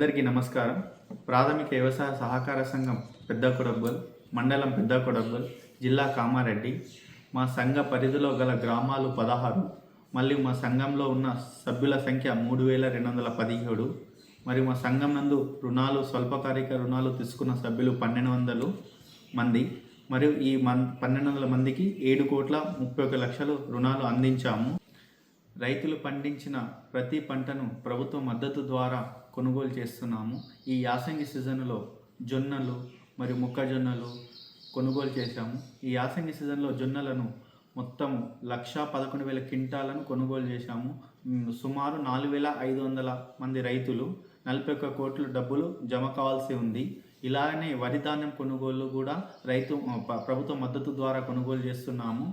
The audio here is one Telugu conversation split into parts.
అందరికీ నమస్కారం. ప్రాథమిక వ్యవసాయ సహకార సంఘం పెద్దకొడబ్బల్, మండలం పెద్దకొడబ్బల్, జిల్లా కామారెడ్డి. మా సంఘ పరిధిలో గల గ్రామాలు 16. మరియు మా సంఘంలో ఉన్న సభ్యుల సంఖ్య 3217. మరియు మా సంఘం నందు స్వల్పకాలిక రుణాలు తీసుకున్న సభ్యులు 1200 మంది. మరియు ఈ 1200 మందికి 7,31,00,000 రుణాలు అందించాము. రైతులు పండించిన ప్రతి పంటను ప్రభుత్వ మద్దతు ద్వారా కొనుగోలు చేస్తున్నాము. ఈ యాసంగి సీజన్లో జొన్నలు మరియు మొక్కజొన్నలు కొనుగోలు చేశాము. ఈ యాసంగి సీజన్లో జొన్నలను మొత్తం 1,11,000 క్వింటాలను కొనుగోలు చేశాము. సుమారు 4,500 మంది రైతులు 41 కోట్ల డబ్బులు జమ కావాల్సి ఉంది. ఇలాగనే వరి ధాన్యం కొనుగోలు కూడా ప్రభుత్వ మద్దతు ద్వారా కొనుగోలు చేస్తున్నాము.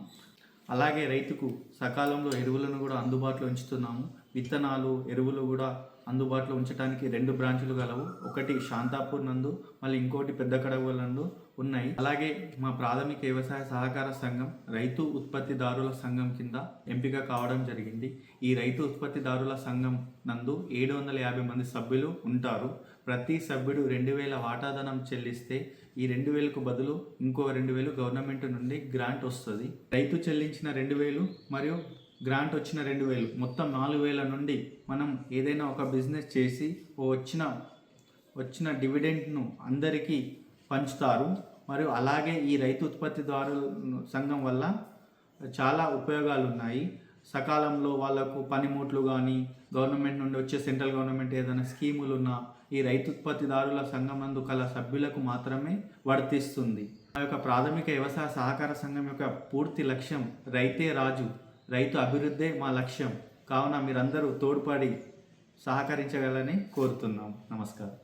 అలాగే రైతుకు సకాలంలో ఎరువులను కూడా అందుబాటులో ఉంచుతున్నాము. విత్తనాలు, ఎరువులు కూడా అందుబాటులో ఉంచడానికి 2 బ్రాంచులు గలవు. ఒకటి శాంతాపూర్ నందు, మళ్ళీ ఇంకోటి పెద్దకడగోలు నందు ఉన్నాయి. అలాగే మా ప్రాథమిక వ్యవసాయ సహకార సంఘం రైతు ఉత్పత్తిదారుల సంఘం కింద ఎంపిక కావడం జరిగింది. ఈ రైతు ఉత్పత్తిదారుల సంఘం నందు 750 మంది సభ్యులు ఉంటారు. ప్రతి సభ్యుడు 2,000 వాటాధనం చెల్లిస్తే ఈ 2,000కు బదులు ఇంకో 2,000 గవర్నమెంట్ నుండి గ్రాంట్ వస్తుంది. రైతు చెల్లించిన 2,000 మరియు గ్రాంట్ వచ్చిన 2,000 మొత్తం 4,000 నుండి మనం ఏదైనా ఒక బిజినెస్ చేసి వచ్చిన డివిడెంట్ను అందరికీ పంచుతారు. మరియు అలాగే ఈ రైతు ఉత్పత్తిదారుల సంఘం వల్ల చాలా ఉపయోగాలు ఉన్నాయి. సకాలంలో వాళ్ళకు పనిముట్లు కానీ, గవర్నమెంట్ నుండి వచ్చే సెంట్రల్ గవర్నమెంట్ ఏదైనా స్కీములు ఉన్నా ఈ రైతు ఉత్పత్తిదారుల సంఘం నందు కల సభ్యులకు మాత్రమే వర్తిస్తుంది. ఆ యొక్క ప్రాథమిక వ్యవసాయ సహకార సంఘం యొక్క పూర్తి లక్ష్యం రైతే రాజు, రైతు అభివృద్ధే మా లక్ష్యం. కావున మీరందరూ తోడ్పడి సహకరించగలని కోరుతున్నాం. నమస్కారం.